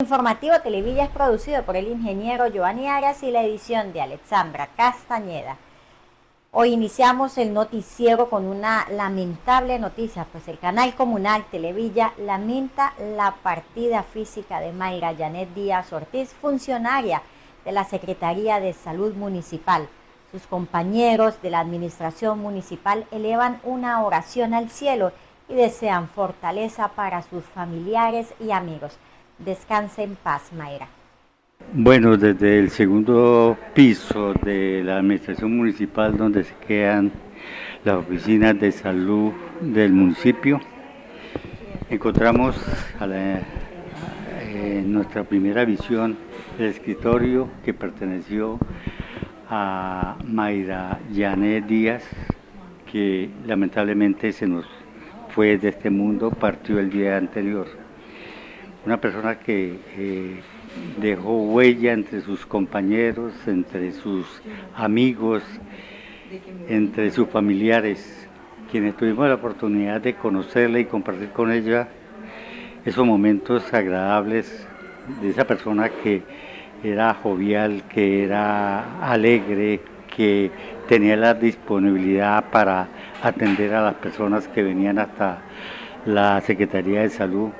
Informativo Televilla es producido por el ingeniero Giovanni Arias y la edición de Alexandra Castañeda. Hoy iniciamos el noticiero con una lamentable noticia, pues el canal comunal Televilla lamenta la partida física de Mayra Janet Díaz Ortiz, funcionaria de la Secretaría de Salud Municipal. Sus compañeros de la administración municipal elevan una oración al cielo y desean fortaleza para sus familiares y amigos. Descanse en paz, Mayra. Bueno, desde el segundo piso de la administración municipal, donde se quedan las oficinas de salud del municipio, encontramos en nuestra primera visión el escritorio que perteneció a Mayra Janet Díaz, que lamentablemente se nos fue de este mundo, partió el día anterior. Una persona que dejó huella entre sus compañeros, entre sus amigos, entre sus familiares, quienes tuvimos la oportunidad de conocerla y compartir con ella esos momentos agradables de esa persona que era jovial, que era alegre, que tenía la disponibilidad para atender a las personas que venían hasta la Secretaría de Salud.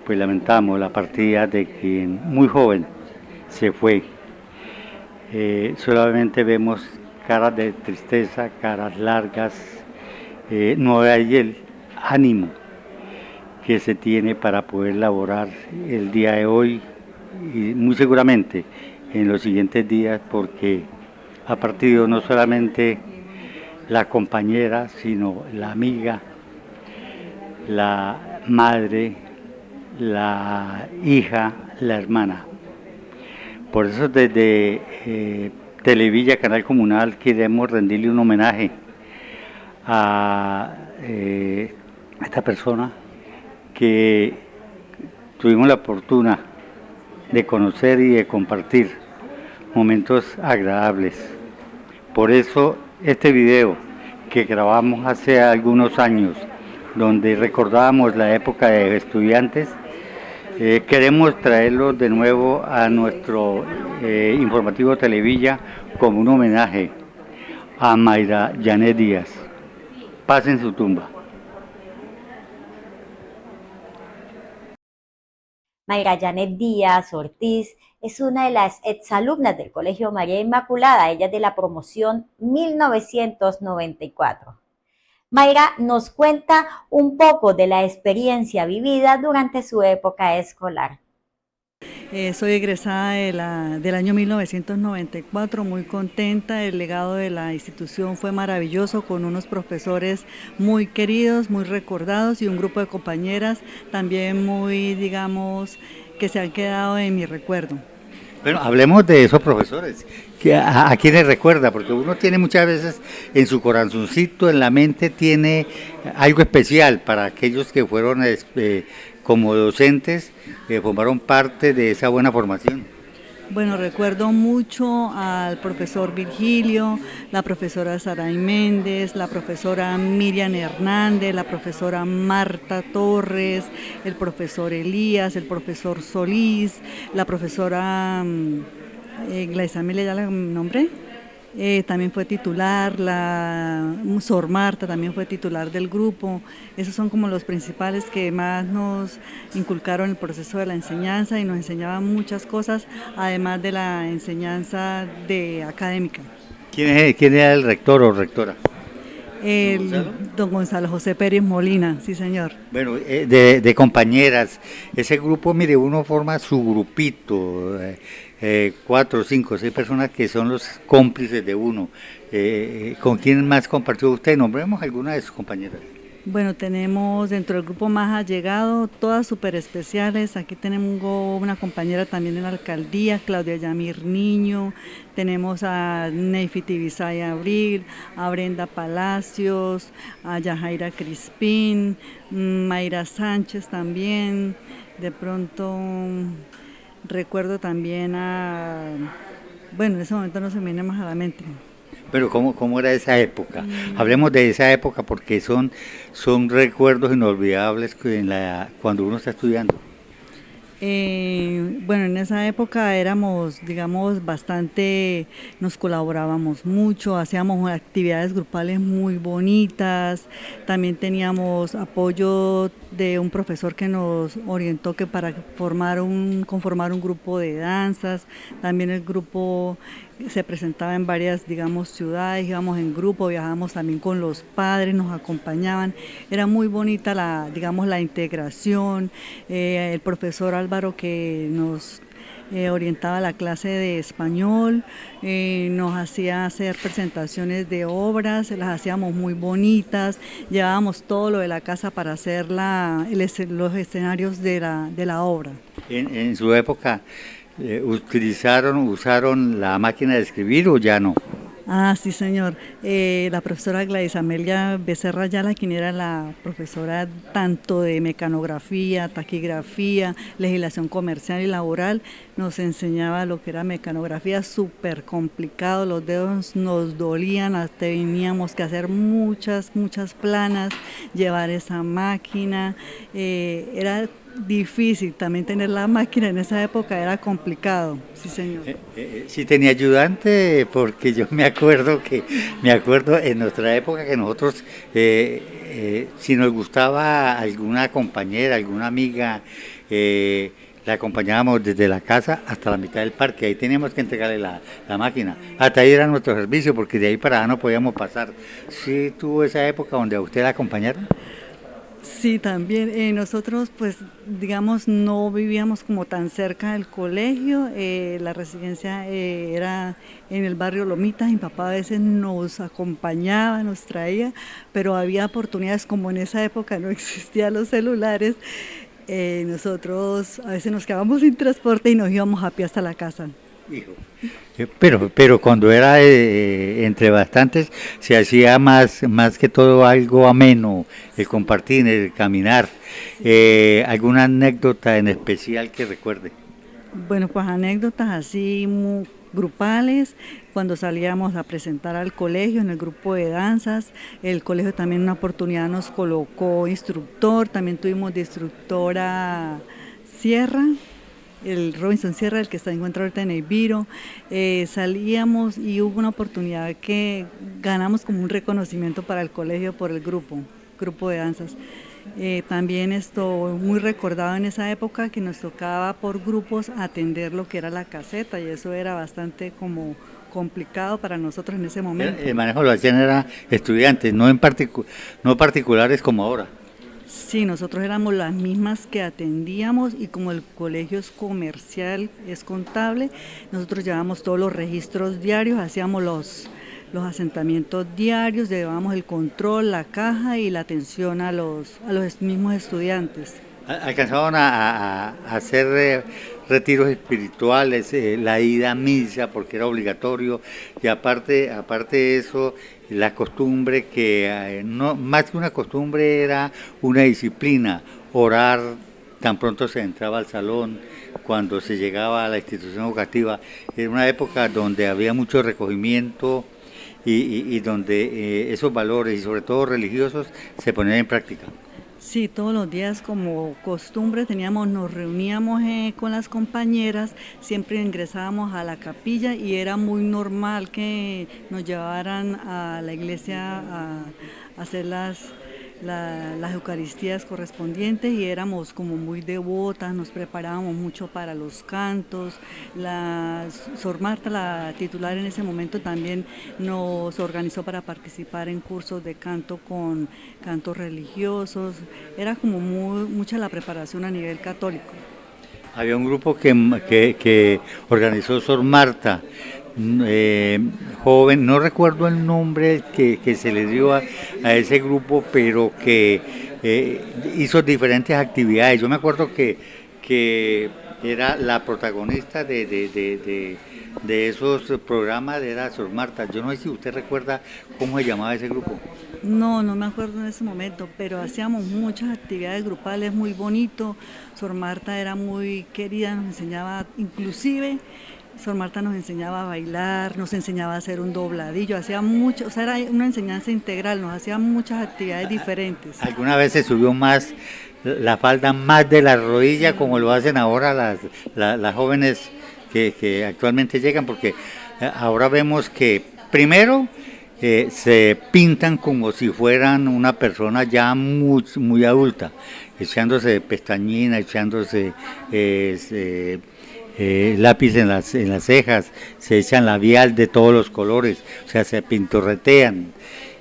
Pues lamentamos la partida de quien muy joven se fue. Solamente vemos caras de tristeza, caras largas, no hay el ánimo que se tiene para poder laborar el día de hoy y muy seguramente en los siguientes días, porque ha partido no solamente la compañera, sino la amiga, la madre, la hija, la hermana. Por eso desde Televilla, Canal Comunal, queremos rendirle un homenaje a esta persona que tuvimos la fortuna de conocer y de compartir momentos agradables. Por eso este video que grabamos hace algunos años, donde recordábamos la época de estudiantes, queremos traerlo de nuevo a nuestro informativo Televilla como un homenaje a Mayra Janet Díaz. Paz en su tumba. Mayra Janet Díaz Ortiz es una de las exalumnas del Colegio María Inmaculada, ella es de la promoción 1994. Mayra nos cuenta un poco de la experiencia vivida durante su época escolar. Soy egresada del año 1994, muy contenta. El legado de la institución fue maravilloso, con unos profesores muy queridos, muy recordados, y un grupo de compañeras también muy, digamos, que se han quedado en mi recuerdo. Bueno, hablemos de esos profesores, a quienes recuerda, porque uno tiene muchas veces en su corazoncito, en la mente, tiene algo especial para aquellos que fueron como docentes, que formaron parte de esa buena formación. Bueno, recuerdo mucho al profesor Virgilio, la profesora Saray Méndez, la profesora Miriam Hernández, la profesora Marta Torres, el profesor Elías, el profesor Solís, la profesora Glaisamile, ¿ya la nombré? También fue titular, la Sor Marta también fue titular del grupo. Esos son como los principales que más nos inculcaron el proceso de la enseñanza y nos enseñaban muchas cosas, además de la enseñanza académica. ¿Quién era el rector o rectora? Don Gonzalo José Pérez Molina, sí señor. Bueno, de compañeras, ese grupo, mire, uno forma su grupito, 4, 5, 6 personas que son los cómplices de uno. ¿Con quién más compartió usted? Nombremos alguna de sus compañeras. Bueno, tenemos dentro del grupo más allegado, todas súper especiales. Aquí tenemos una compañera también en la alcaldía, Claudia Yamir Niño. Tenemos a Neifiti Bisay Abril, a Brenda Palacios, a Yajaira Crispín, Mayra Sánchez también. De pronto recuerdo también bueno, en ese momento no se me viene más a la mente. Pero ¿cómo era esa época? Hablemos de esa época, porque son recuerdos inolvidables cuando uno está estudiando. Bueno, en esa época éramos, digamos, bastante, nos colaborábamos mucho, hacíamos actividades grupales muy bonitas, también teníamos apoyo de un profesor que nos orientó que para conformar un grupo de danzas, también el grupo se presentaba en varias, digamos, ciudades, íbamos en grupo, viajábamos también con los padres, nos acompañaban, era muy bonita digamos, la integración, el profesor Álvaro que nos orientaba la clase de español, nos hacía hacer presentaciones de obras, las hacíamos muy bonitas, llevábamos todo lo de la casa para hacer los escenarios de la obra. En su época, usaron la máquina de escribir o ya no? Ah, sí, señor. La profesora Gladys Amelia Becerra Ayala, quien era la profesora tanto de mecanografía, taquigrafía, legislación comercial y laboral, nos enseñaba lo que era mecanografía, súper complicado, los dedos nos dolían, teníamos que hacer muchas planas, llevar esa máquina, era difícil también tener la máquina en esa época, era complicado, sí señor. Sí tenía ayudante, porque yo me acuerdo en nuestra época que nosotros, si nos gustaba alguna compañera, alguna amiga, la acompañábamos desde la casa hasta la mitad del parque, ahí teníamos que entregarle la máquina, hasta ahí era nuestro servicio, porque de ahí para allá no podíamos pasar. ¿Sí tuvo esa época donde a usted la acompañaron? Sí, también. Nosotros, pues, digamos, no vivíamos como tan cerca del colegio. La residencia era en el barrio Lomitas. Mi papá a veces nos acompañaba, nos traía, pero había oportunidades, como en esa época no existían los celulares. Nosotros a veces nos quedábamos sin transporte y nos íbamos a pie hasta la casa. Hijo. Pero cuando era entre bastantes, se hacía más que todo algo ameno, el compartir, el caminar. ¿Alguna anécdota en especial que recuerde? Bueno, pues anécdotas así muy grupales, cuando salíamos a presentar al colegio en el grupo de danzas, el colegio también una oportunidad nos colocó instructor, también tuvimos de instructora Sierra, el Robinson Sierra, el que se encuentra ahorita en el Viro, salíamos y hubo una oportunidad que ganamos como un reconocimiento para el colegio por el grupo de danzas. También esto muy recordado en esa época que nos tocaba por grupos atender lo que era la caseta y eso era bastante como complicado para nosotros en ese momento. El manejo lo hacían eran estudiantes, no particulares como ahora. Sí, nosotros éramos las mismas que atendíamos y como el colegio es comercial, es contable, nosotros llevábamos todos los registros diarios, hacíamos los asentamientos diarios, llevábamos el control, la caja y la atención a los mismos estudiantes. Alcanzaban a hacer retiros espirituales, la ida a misa porque era obligatorio, y aparte de eso, la costumbre que no más que una costumbre era una disciplina, orar tan pronto se entraba al salón, cuando se llegaba a la institución educativa. Era una época donde había mucho recogimiento y donde esos valores y sobre todo religiosos se ponían en práctica. Sí, todos los días como costumbre nos reuníamos con las compañeras, siempre ingresábamos a la capilla y era muy normal que nos llevaran a la iglesia a hacer las eucaristías correspondientes y éramos como muy devotas, nos preparábamos mucho para los cantos. Sor Marta, la titular en ese momento, también nos organizó para participar en cursos de canto con cantos religiosos, era como mucha la preparación a nivel católico. Había un grupo que organizó Sor Marta, joven, no recuerdo el nombre que se le dio a ese grupo, pero que hizo diferentes actividades. Yo me acuerdo que era la protagonista de esos programas, era Sor Marta. Yo no sé si usted recuerda cómo se llamaba ese grupo. No me acuerdo en ese momento, pero hacíamos muchas actividades grupales muy bonito. Sor Marta era muy querida, nos enseñaba inclusive Sor Marta nos enseñaba a bailar, nos enseñaba a hacer un dobladillo, hacía mucho, o sea, era una enseñanza integral, nos hacía muchas actividades diferentes. ¿Alguna vez se subió más la falda más de la rodilla como lo hacen ahora las jóvenes que actualmente llegan? Porque ahora vemos que primero se pintan como si fueran una persona ya muy adulta, echándose pestañina, echándose lápiz en las cejas, se echan labial de todos los colores, o sea, se pintorretean.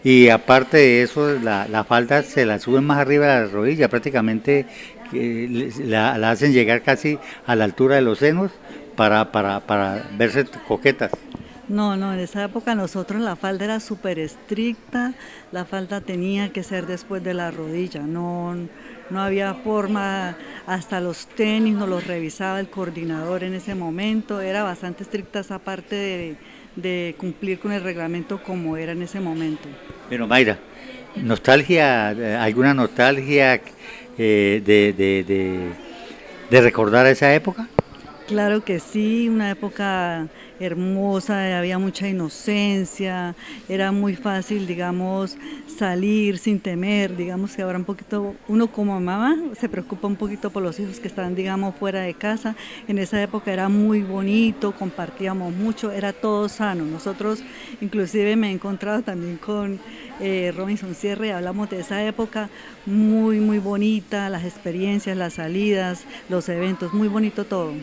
Y aparte de eso, la falda se la suben más arriba de la rodilla, prácticamente la hacen llegar casi a la altura de los senos para verse coquetas. No, no, en esa época nosotros la falda era súper estricta, la falda tenía que ser después de la rodilla, no, no había forma, hasta los tenis nos los revisaba el coordinador en ese momento, era bastante estricta esa parte de cumplir con el reglamento como era en ese momento. Pero Mayra, nostalgia, alguna nostalgia de recordar esa época. Claro que sí, una época hermosa, había mucha inocencia, era muy fácil, digamos, salir sin temer, digamos que ahora un poquito, uno como mamá se preocupa un poquito por los hijos que están, digamos, fuera de casa. En esa época era muy bonito, compartíamos mucho, era todo sano. Nosotros, inclusive me he encontrado también con Robinson Sierra y hablamos de esa época muy bonita, las experiencias, las salidas, los eventos, muy bonito todo.